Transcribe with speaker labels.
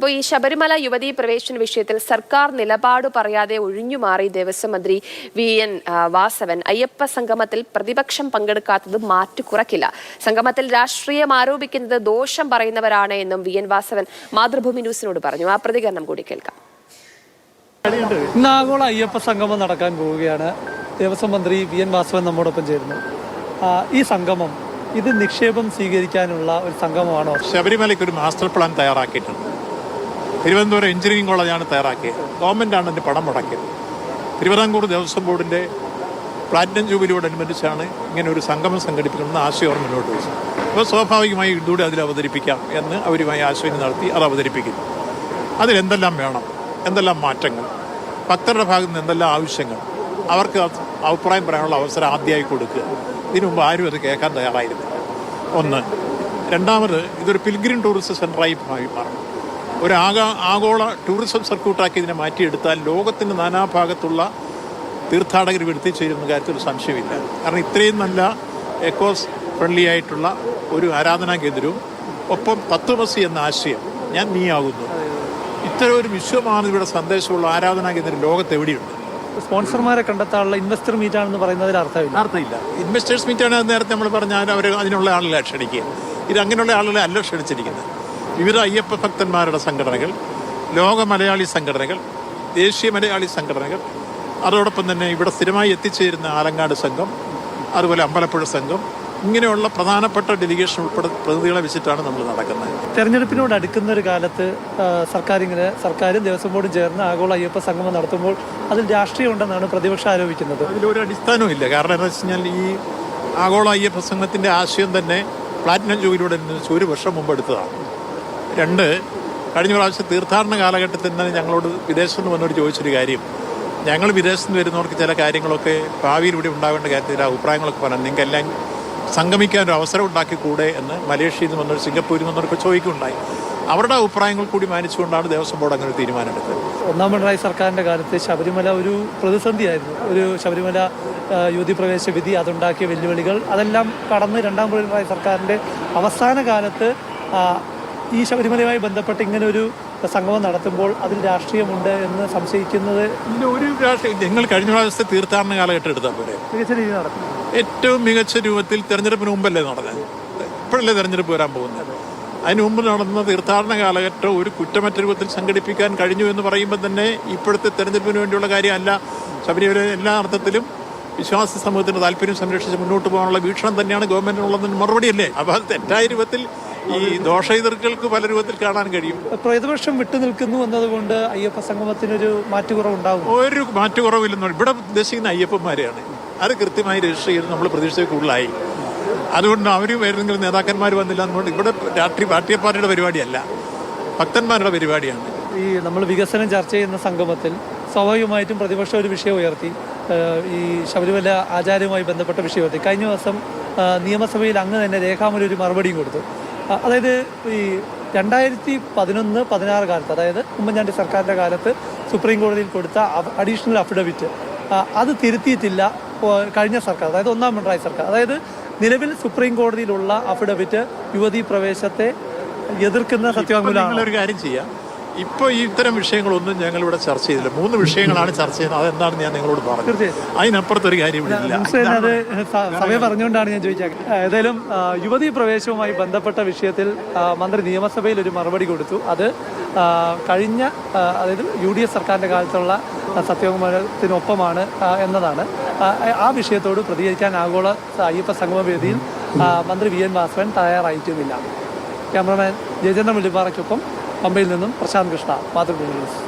Speaker 1: അപ്പോൾ ഈ ശബരിമല യുവതീ പ്രവേശന വിഷയത്തിൽ സർക്കാർ നിലപാട് പറയാതെ ഒഴിഞ്ഞുമാറി ദേവസ്വം മന്ത്രി VN വാസവൻ അയ്യപ്പ സംഗമത്തിൽ പ്രതിപക്ഷം പങ്കെടുക്കാത്തത് മാറ്റുകുറക്കില്ല. സംഗമത്തിൽ രാഷ്ട്രീയം ആരോപിക്കുന്നത് ദോഷം പറയുന്നവരാണ് എന്നും VN വാസവൻ മാതൃഭൂമി ന്യൂസിനോട് പറഞ്ഞു. ആ പ്രതികരണം കൂടി കേൾക്കാം.
Speaker 2: ഇന്ന് ആഗോള അയ്യപ്പ സംഗമം നടക്കാൻ പോവുകയാണ്. ദേവസ്വം മന്ത്രി VN വാസവൻ നമ്മോടൊപ്പം ചേരുന്നു. ഈ സംഗമം ഇത് നിക്ഷേപം സ്വീകരിക്കാനുള്ള ഒരു സംഗമമാണോ?
Speaker 3: ശബരിമലയ്ക്ക് ഒരു മാസ്റ്റർ പ്ലാൻ തയ്യാറാക്കിയിട്ടുണ്ട്. തിരുവനന്തപുരം എഞ്ചിനീയറിംഗ് കോളേജാണ് തയ്യാറാക്കിയത്. ഗവൺമെൻറ്റാണ് അതിൻ്റെ പണം മുടക്കിയത്. തിരുവിതാംകൂർ ദേവസ്വം ബോർഡിൻ്റെ പ്ലാറ്റിനം ജൂബിലിയോടനുബന്ധിച്ചാണ് ഇങ്ങനെ ഒരു സംഗമം സംഘടിപ്പിക്കണമെന്ന് ആശയം മുന്നോട്ട് വെച്ചത്. അപ്പോൾ സ്വാഭാവികമായി ഇതുകൂടി അതിൽ അവതരിപ്പിക്കാം എന്ന് അവരുമായി ആശയം നടത്തി അത് അവതരിപ്പിക്കുന്നു. അതിലെന്തെല്ലാം വേണം, എന്തെല്ലാം മാറ്റങ്ങൾ, ഭക്തരുടെ ഭാഗത്ത് നിന്ന് എന്തെല്ലാം ആവശ്യങ്ങൾ, അവർക്ക് അഭിപ്രായം പറയാനുള്ള അവസരം ആദ്യമായി കൊടുക്കുക. ഇതിനു മുമ്പ് ആരും അത് കേൾക്കാൻ തയ്യാറായിരുന്നു. ഒന്ന്. രണ്ടാമത്, ഇതൊരു പിൽഗ്രിം ടൂറിസം സെൻ്ററായി മാറും. ഒരു ആഗോള ടൂറിസം സർക്യൂട്ടാക്കി ഇതിനെ മാറ്റിയെടുത്താൽ ലോകത്തിൻ്റെ നാനാഭാഗത്തുള്ള തീർത്ഥാടകർ എത്തിച്ചേരുന്ന കാര്യത്തിൽ ഒരു സംശയമില്ല. കാരണം ഇത്രയും നല്ല എക്കോസ് ഫ്രണ്ട്ലി ആയിട്ടുള്ള ഒരു ആരാധനാ കേന്ദ്രവും ഒപ്പം തത്വമസി എന്ന ആശയം, ഞാൻ നീയാകുന്നു, ഇത്തരം ഒരു വിശ്വമാണ് ഇവിടെ സന്ദേശമുള്ള ആരാധനാ കേന്ദ്രം ലോകത്ത് എവിടെയുണ്ട്.
Speaker 2: സ്പോൺസർമാരെ കണ്ടെത്താനുള്ള ഇൻവെസ്റ്റർ മീറ്റാണെന്ന് പറയുന്നതിൽ
Speaker 3: അർത്ഥമില്ല. ഇൻവെസ്റ്റേഴ്സ് മീറ്റാണ് നേരത്തെ നമ്മൾ പറഞ്ഞാൽ അവർ അതിനുള്ള ആളുകളെ ക്ഷണിക്കുക. ഇത് അങ്ങനെയുള്ള ആളുകളെ അല്ല ക്ഷണിച്ചിരിക്കുന്നത്. വിവിധ അയ്യപ്പ ഭക്തന്മാരുടെ സംഘടനകൾ, ലോക മലയാളി സംഘടനകൾ, ദേശീയ മലയാളി സംഘടനകൾ, അതോടൊപ്പം തന്നെ ഇവിടെ സ്ഥിരമായി എത്തിച്ചേരുന്ന ആലങ്ങാട് സംഘം, അതുപോലെ അമ്പലപ്പുഴ സംഘം, ഇങ്ങനെയുള്ള പ്രധാനപ്പെട്ട ഡെലിഗേഷൻ ഉൾപ്പെടെ പ്രതിനിധികളെ വെച്ചിട്ടാണ് നമ്മൾ നടക്കുന്നത്.
Speaker 2: തെരഞ്ഞെടുപ്പിനോട് അടുക്കുന്ന ഒരു കാലത്ത് സർക്കാരും ദേവസ്വം ബോർഡും ചേർന്ന് ആഗോള അയ്യപ്പ സംഗമം നടത്തുമ്പോൾ അതിൽ രാഷ്ട്രീയം ഉണ്ടെന്നാണ് പ്രതിപക്ഷം ആരോപിക്കുന്നത്.
Speaker 3: അതിലൊരു അടിസ്ഥാനവും ഇല്ല. കാരണം എന്താ വെച്ച് കഴിഞ്ഞാൽ ഈ ആഗോള അയ്യപ്പ സംഘത്തിൻ്റെ ആശയം തന്നെ പ്ലാറ്റിനം ജൂബിലിയോട് ഒരു വർഷം മുമ്പ് എടുത്തതാണ്. രണ്ട്, കഴിഞ്ഞ പ്രാവശ്യം തീർത്ഥാടന കാലഘട്ടത്തിൽ തന്നെ ഞങ്ങളോട് വിദേശത്ത് നിന്ന് വന്നവർ ചോദിച്ചൊരു കാര്യം, ഞങ്ങൾ വിദേശത്ത് നിന്ന് വരുന്നവർക്ക് ചില കാര്യങ്ങളൊക്കെ ഭാവിയിൽ ഇവിടെ ഉണ്ടാവേണ്ട കാര്യത്തിൽ അഭിപ്രായങ്ങളൊക്കെ പറഞ്ഞു, നിങ്ങൾക്കെല്ലാം സംഗമിക്കാൻ ഒരു അവസരം ഉണ്ടാക്കിക്കൂടെ എന്ന് മലേഷ്യയിൽ നിന്ന് വന്നവർ, സിംഗപ്പൂരിൽ നിന്നവർക്ക് ചോദിക്കുകയുണ്ടായി. അവരുടെ അഭിപ്രായങ്ങൾ കൂടി മാനിച്ചുകൊണ്ടാണ് ദേവസ്വം ബോർഡ് അങ്ങനെ ഒരു തീരുമാനമെടുത്തത്.
Speaker 2: ഒന്നാം പിണറായി സർക്കാരിൻ്റെ കാലത്ത് ശബരിമല ഒരു പ്രതിസന്ധിയായിരുന്നു. ഒരു ശബരിമല യുവതി പ്രവേശ വിധി, അതുണ്ടാക്കിയ വെല്ലുവിളികൾ, അതെല്ലാം കടന്ന് രണ്ടാം പിണറായി സർക്കാരിൻ്റെ അവസാന കാലത്ത് ഈ ശബരിമലയുമായി ബന്ധപ്പെട്ട് ഇങ്ങനെ ഒരു സംഗമം നടത്തുമ്പോൾ അതിൽ രാഷ്ട്രീയമുണ്ട് എന്ന് സംശയിക്കുന്നത്.
Speaker 3: ഒരു രാഷ്ട്രീയം നിങ്ങൾ കഴിഞ്ഞ പ്രാവശ്യത്തെ തീർത്ഥാടന കാലഘട്ടം എടുത്താൽ പോലെ
Speaker 2: മികച്ച രീതിയിൽ നടക്കും.
Speaker 3: ഏറ്റവും മികച്ച രൂപത്തിൽ തെരഞ്ഞെടുപ്പിന് മുമ്പല്ലേ നടന്നത്? ഇപ്പോഴല്ലേ തെരഞ്ഞെടുപ്പ് വരാൻ പോകുന്നത്? അതിന് മുമ്പ് നടന്ന തീർത്ഥാടന കാലഘട്ടം ഒരു കുറ്റമറ്റ രൂപത്തിൽ സംഘടിപ്പിക്കാൻ കഴിഞ്ഞു എന്ന് പറയുമ്പോൾ തന്നെ ഇപ്പോഴത്തെ തെരഞ്ഞെടുപ്പിന് വേണ്ടിയുള്ള കാര്യമല്ല. ശബരിമല എല്ലാ അർത്ഥത്തിലും വിശ്വാസ സമൂഹത്തിൻ്റെ താല്പര്യം സംരക്ഷിച്ച് മുന്നോട്ട് പോകാനുള്ള വീക്ഷണം തന്നെയാണ് ഗവൺമെന്റിനുള്ളതിന് മറുപടിയല്ലേ. അപ്പോൾ അത് തെറ്റായ രൂപത്തിൽ ഈ ദോഷ എതിർക്കൾക്ക് പല രൂപത്തിൽ കാണാൻ കഴിയും.
Speaker 2: പ്രതിപക്ഷം വിട്ടുനിൽക്കുന്നു എന്നതുകൊണ്ട് അയ്യപ്പ സംഗമത്തിനൊരു മാറ്റുകുറവുണ്ടാകും? ഒരു
Speaker 3: മാറ്റുകുറവില്ലെന്ന് ഇവിടെ ഉദ്ദേശിക്കുന്ന അയ്യപ്പന്മാരെയാണ്. അത് കൃത്യമായി രജിസ്റ്റർ ചെയ്ത് നമ്മൾ പ്രതീക്ഷയിൽ കൂടുതലായി. അതുകൊണ്ട് അവരും ഏതെങ്കിലും നേതാക്കന്മാർ വന്നില്ല എന്നുകൊണ്ട് ഇവിടെ രാഷ്ട്രീയ പാർട്ടിയുടെ പരിപാടിയല്ല, ഭക്തന്മാരുടെ പരിപാടിയാണ്.
Speaker 2: ഈ നമ്മൾ വികസനം ചർച്ച ചെയ്യുന്ന സംഗമത്തിൽ സ്വാഭാവികമായിട്ടും പ്രതിപക്ഷം ഒരു വിഷയം ഉയർത്തി, ഈ ശബരിമല ആചാരവുമായി ബന്ധപ്പെട്ട വിഷയം ഉയർത്തി. കഴിഞ്ഞ ദിവസം നിയമസഭയിൽ അങ്ങ് തന്നെ രേഖാമൂലം ഒരു മറുപടിയും കൊടുത്തു. അതായത് ഈ 2011-16 കാലത്ത്, അതായത് ഉമ്മൻചാണ്ടി സർക്കാരിൻ്റെ കാലത്ത് സുപ്രീം കോടതിയിൽ കൊടുത്ത അഡീഷണൽ അഫിഡവിറ്റ് അത് തിരുത്തിയിട്ടില്ല കഴിഞ്ഞ സർക്കാർ, അതായത് ഒന്നാം പിണറായി സർക്കാർ. അതായത് നിലവിൽ സുപ്രീം കോടതിയിലുള്ള അഫിഡവിറ്റ് യുവതീ പ്രവേശത്തെ എതിർക്കുന്ന സത്യവാങ്മൂലമാണ്.
Speaker 3: ഒരു കാര്യം ചെയ്യാം, ഇപ്പോൾ ഇത്തരം വിഷയങ്ങളൊന്നും ഞങ്ങളിവിടെ ചർച്ച ചെയ്തില്ല. 3 വിഷയങ്ങളാണ് ചർച്ച ചെയ്യുന്നത്. അതെന്താണെന്ന് ഞാൻ നിങ്ങളോട് പറഞ്ഞു. അതിനപ്പുറത്തൊരു കാര്യമില്ല.
Speaker 2: അത് സമയം പറഞ്ഞുകൊണ്ടാണ് ഞാൻ ചോദിച്ചത്. ഏതായാലും യുവതീ പ്രവേശവുമായി ബന്ധപ്പെട്ട വിഷയത്തിൽ മന്ത്രി നിയമസഭയിൽ ഒരു മറുപടി കൊടുത്തു. അത് കഴിഞ്ഞ, അതായത് UDF സർക്കാരിൻ്റെ കാലത്തുള്ള സത്യവാങ്മൂലത്തിനൊപ്പമാണ് എന്നതാണ്. ആ വിഷയത്തോട് പ്രതികരിക്കാൻ ആഗോള അയ്യപ്പ സംഗമ വേദിയിൽ മന്ത്രി VN വാസവൻ തയ്യാറായിട്ടുമില്ല. ക്യാമറമാൻ ജയചന്ദ്രൻ മുല്ലിപ്പാറയ്ക്കൊപ്പം പമ്പയിൽ നിന്നും പ്രശാന്ത് കൃഷ്ണ, മാതൃഭൂമി ന്യൂസ്.